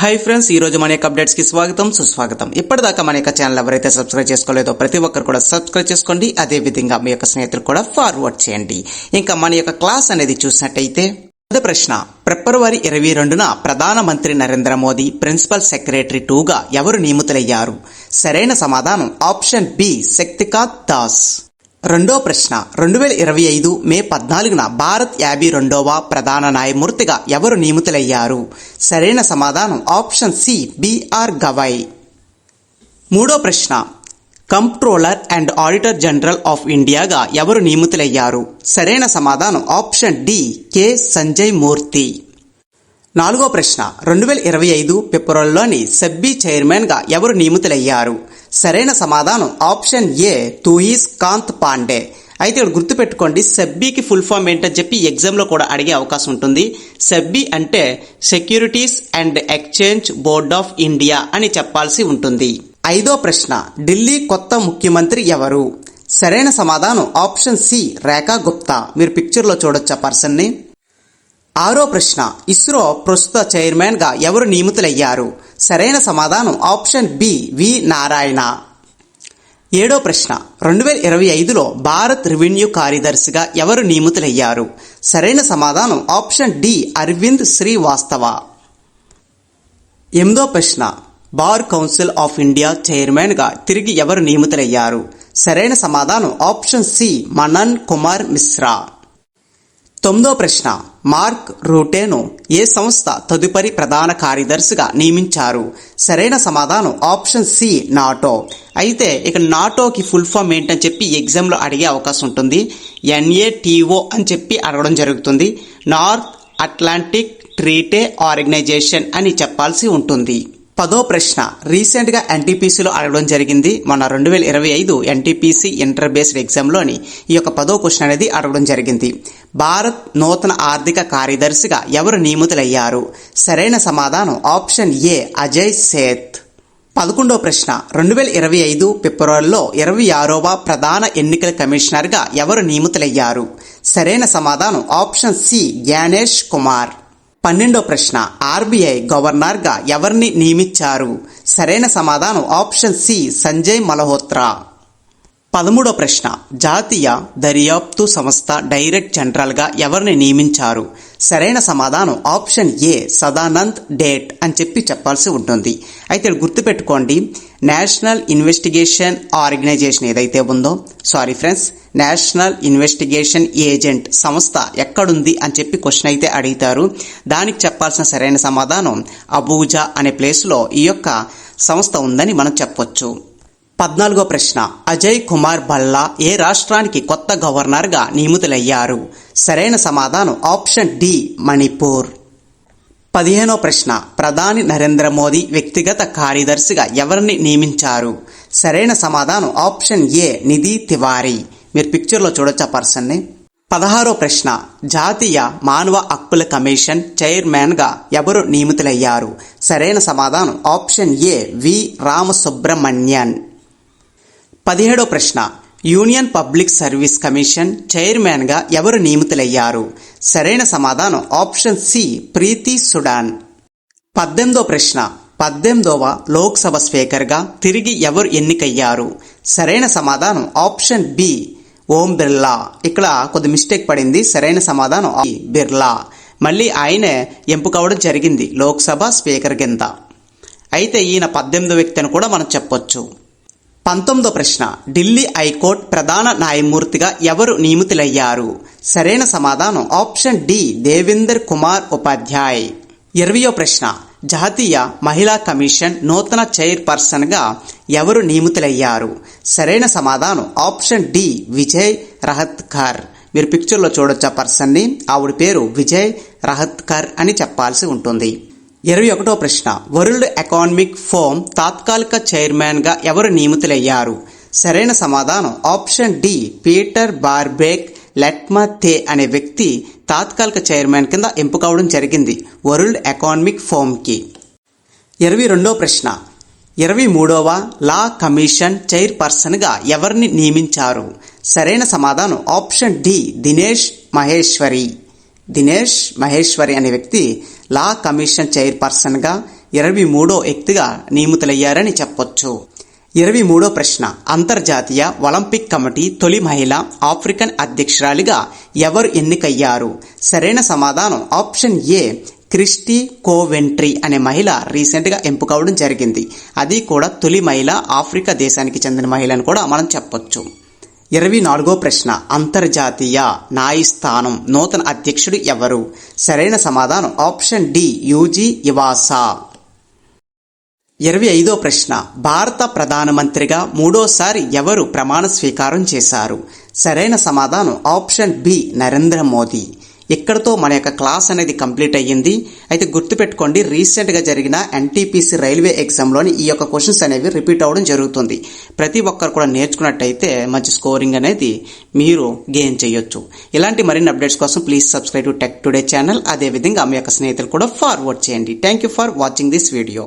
Hi friends, ఈ రోజు మన యొక్క అప్డేట్స్ కి స్వాగతం సుస్వాగతం. ఇప్పటిదాకా మన యొక్క ఛానల్ ఎవరైతే సబ్స్క్రైబ్ చేసుకోలేదో ప్రతి ఒక్కరు కూడా సబ్స్క్రైబ్ చేసుకోండి. అదే విధంగా మీ యొక్క స్నేహితులు కూడా ఫార్వర్డ్ చేయండి. ఇంకా మన యొక్క క్లాస్ అనేది చూసినట్టయితే మొదటి ప్రశ్న, ఫిబ్రవరి 22న ప్రధానమంత్రి నరేంద్ర మోదీ ప్రిన్సిపల్ సెక్రటరీ 2గా ఎవరు నియమితులయ్యారు? సరైన సమాధానం ఆప్షన్ బి శక్తికాంత్ దాస్. రెండో ప్రశ్న, 2025 మే 14న భారత్ 52వ ప్రధాన న్యాయమూర్తిగా ఎవరు నియమితులయ్యారు? సరైన సమాధానం ఆప్షన్ సి బిఆర్ గవాయ్. మూడో ప్రశ్న, comptroller and auditor general of ఇండియాగా ఎవరు నియమితులయ్యారు? సరైన సమాధానం option D K Sanjay Murthy. నాలుగో ప్రశ్న, 2025 ఫిబ్రవరిలోని సెబ్బీ చైర్మన్ గా ఎవరు నియమితులయ్యారు? సరైన సమాధానం ఆప్షన్ ఏ తూయిస్ కాంత్ పాండే. అయితే ఇక్కడ గుర్తుపెట్టుకోండి, సెబ్బీకి ఫుల్ ఫామ్ ఏంటని చెప్పి ఎగ్జామ్లో కూడా అడిగే అవకాశం ఉంటుంది. సెబ్బీ అంటే securities and exchange board of India అని చెప్పాల్సి ఉంటుంది. ఐదో ప్రశ్న, ఢిల్లీ కొత్త ముఖ్యమంత్రి ఎవరు? సరైన సమాధానం ఆప్షన్ సి రేఖా గుప్తా. మీరు పిక్చర్లో చూడొచ్చు ఆ పర్సన్ని. ఆరో ప్రశ్న, ఇస్రో ప్రస్తుత చైర్మన్ గా ఎవరు నియమితులయ్యారు? సరైన సమాధానం ఆప్షన్ బి వి నారాయణ. ఏడో ప్రశ్న, 2025లో భారత్ రెవెన్యూ కార్యదర్శిగా ఎవరు నియమితులయ్యారు? సరైన సమాధానం ఆప్షన్ డి అరవింద్ శ్రీవాస్తవ. ఎనిమిదో ప్రశ్న, bar council of India chairman గా తిరిగి ఎవరు నియమితులయ్యారు? సరైన సమాధానం ఆప్షన్ సి మనన్ కుమార్ మిశ్రా. తొమ్మిదో ప్రశ్న, మార్క్ రూటేను ఏ సంస్థ తదుపరి ప్రధాన కార్యదర్శిగా నియమించారు? సరైన సమాధానం ఆప్షన్ సి నాటో. అయితే ఇక నాటోకి ఫుల్ ఫామ్ ఏంటని చెప్పి ఎగ్జామ్లో అడిగే అవకాశం ఉంటుంది. NATO అని చెప్పి అడగడం జరుగుతుంది. నార్త్ అట్లాంటిక్ ట్రీటీ ఆర్గనైజేషన్ అని చెప్పాల్సి ఉంటుంది. పదో ప్రశ్న, రీసెంట్ గా ఎన్టీపీసీలో అడగడం జరిగింది. మన 2025 ఎన్టీపీసీ ఇంటర్ బేస్డ్ ఎగ్జామ్లోని ఈ యొక్క 10వ క్వశ్చన్ అనేది అడగడం జరిగింది. భారత్ నూతన ఆర్థిక కార్యదర్శిగా ఎవరు నియమితులయ్యారు? సరైన సమాధానం ఆప్షన్ ఏ అజయ్ సేత్. 11వ ప్రశ్న, 2025 ఫిబ్రవరిలో 26వ ప్రధాన ఎన్నికల కమిషనర్ గా ఎవరు నియమితులయ్యారు? సరైన సమాధానం ఆప్షన్ సి జ్ఞానేష్ కుమార్. 12వ ప్రశ్న, ఆర్బీఐ గవర్నర్ గా ఎవరిని నియమించారు? సరైన సమాధానం ఆప్షన్ సి సంజయ్ మల్హోత్రా. 13వ ప్రశ్న, జాతీయ దర్యాప్తు సంస్థ డైరెక్టర్ జనరల్ గా ఎవరిని నియమించారు? సరైన సమాధానం ఆప్షన్ ఏ సదానంద్ డేట్ అని చెప్పాల్సి ఉంటుంది. అయితే గుర్తుపెట్టుకోండి, నేషనల్ ఇన్వెస్టిగేషన్ ఆర్గనైజేషన్ ఏదైతే ఉందో, నేషనల్ ఇన్వెస్టిగేషన్ ఏజెంట్ సంస్థ ఎక్కడుంది అని చెప్పి క్వశ్చన్ అయితే అడుగుతారు. దానికి చెప్పాల్సిన సరైన సమాధానం అబూజా అనే ప్లేస్లో ఈ యొక్క సంస్థ ఉందని మనం చెప్పొచ్చు. 14వ ప్రశ్న, అజయ్ కుమార్ భల్లా ఏ రాష్ట్రానికి కొత్త గవర్నర్ గా నియమితులయ్యారు? సరైన సమాధానం ఆప్షన్ డి మణిపూర్. 15వ ప్రశ్న, ప్రధాని నరేంద్ర మోదీ వ్యక్తిగత కార్యదర్శిగా ఎవరిని నియమించారు? సరైన సమాధానం ఆప్షన్ ఏ నిధి తివారీ. మీరు పిక్చర్లో చూడొచ్చు ఆ పర్సన్ని. 16వ ప్రశ్న, జాతీయ మానవ హక్కుల కమిషన్ చైర్మన్ గా ఎవరు నియమితులయ్యారు? సరైన సమాధానం ఆప్షన్ ఏ వి రామసుబ్రమణ్యన్. 17వ ప్రశ్న, union public service commission chairman గా ఎవరు నియమితులయ్యారు? సరైన సమాధానం ఆప్షన్ సి ప్రీతి సుడాన్. 18వ ప్రశ్న, 18వ లోక్సభ స్పీకర్ గా తిరిగి ఎవరు ఎన్నికయ్యారు? సరైన సమాధానం ఆప్షన్ బి ఓం బిర్లా. ఇక్కడ కొద్ది మిస్టేక్ పడింది. సరైన సమాధానం బిర్లా. మళ్ళీ ఆయనే ఎంపికవడం జరిగింది లోక్సభ స్పీకర్ కింద. అయితే ఈయన 18వ వ్యక్తి అని కూడా మనం చెప్పొచ్చు. 19వ ప్రశ్న, ఢిల్లీ హైకోర్టు ప్రధాన న్యాయమూర్తిగా ఎవరు నియమితులయ్యారు? సరైన సమాధానం ఆప్షన్ డి దేవేందర్ కుమార్ ఉపాధ్యాయ్. 20వ ప్రశ్న, జాతీయ మహిళా కమిషన్ నూతన చైర్పర్సన్ గా ఎవరు నియమితులయ్యారు? సరైన సమాధానం ఆప్షన్ డి విజయ్ రహత్కర్. మీరు పిక్చర్లో చూడొచ్చు ఆ పర్సన్ని. ఆవిడ పేరు విజయ్ రహత్కర్ అని చెప్పాల్సి ఉంటుంది. 21వ ప్రశ్న, వరల్డ్ ఎకనామిక్ ఫోరం తాత్కాలిక చైర్మన్ గా ఎవరు నియమితులయ్యారు? సరైన సమాధానం ఆప్షన్ డి పీటర్ బార్బేక్ లెట్మతే అనే వ్యక్తి తాత్కాలిక చైర్మన్ కింద ఎంపికవడం జరిగింది వరల్డ్ ఎకనామిక్ ఫోరం కి. 22వ ప్రశ్న, 23వ లా కమిషన్ చైర్పర్సన్ గా ఎవరిని నియమించారు? సరైన సమాధానం ఆప్షన్ డి దినేష్ మహేశ్వరి అనే వ్యక్తి లా కమిషన్ చైర్పర్సన్గా 23వ వ్యక్తిగా నియమితులయ్యారని చెప్పొచ్చు. 23వ ప్రశ్న, అంతర్జాతీయ ఒలింపిక్ కమిటీ తొలి మహిళ ఆఫ్రికన్ అధ్యక్షురాలిగా ఎవరు ఎన్నికయ్యారు? సరైన సమాధానం ఆప్షన్ ఏ, క్రిస్టీ కోవెంట్రీ అనే మహిళ రీసెంట్గా ఎంపికవడం జరిగింది. అది కూడా తొలి మహిళ, ఆఫ్రికా దేశానికి చెందిన మహిళ అని కూడా మనం చెప్పొచ్చు. 24వ ప్రశ్న, అంతర్జాతీయ న్యాయస్థానం నూతన అధ్యక్షుడు ఎవరు? సరైన సమాధానం ఆప్షన్ డి, యూజీ ఇవాసా. 25వ ప్రశ్న, భారత ప్రధానమంత్రిగా మూడోసారి ఎవరు ప్రమాణ స్వీకారం చేశారు? సరైన సమాధానం ఆప్షన్ బి, నరేంద్ర మోదీ. ఇక్కడతో మన యొక్క క్లాస్ అనేది కంప్లీట్ అయ్యింది. అయితే గుర్తుపెట్టుకోండి, రీసెంట్గా జరిగిన ఎన్టీపీసీ రైల్వే ఎగ్జామ్లోని ఈ యొక్క క్వశ్చన్స్ అనేవి రిపీట్ అవ్వడం జరుగుతుంది. ప్రతి ఒక్కరు కూడా నేర్చుకున్నట్టయితే మంచి స్కోరింగ్ అనేది మీరు గెయిన్ చేయొచ్చు. ఇలాంటి మరిన్ని అప్డేట్స్ కోసం please subscribe to tech today channel. అదేవిధంగా మీ యొక్క స్నేహితులు కూడా ఫార్వర్డ్ చేయండి. Thank you for watching this video.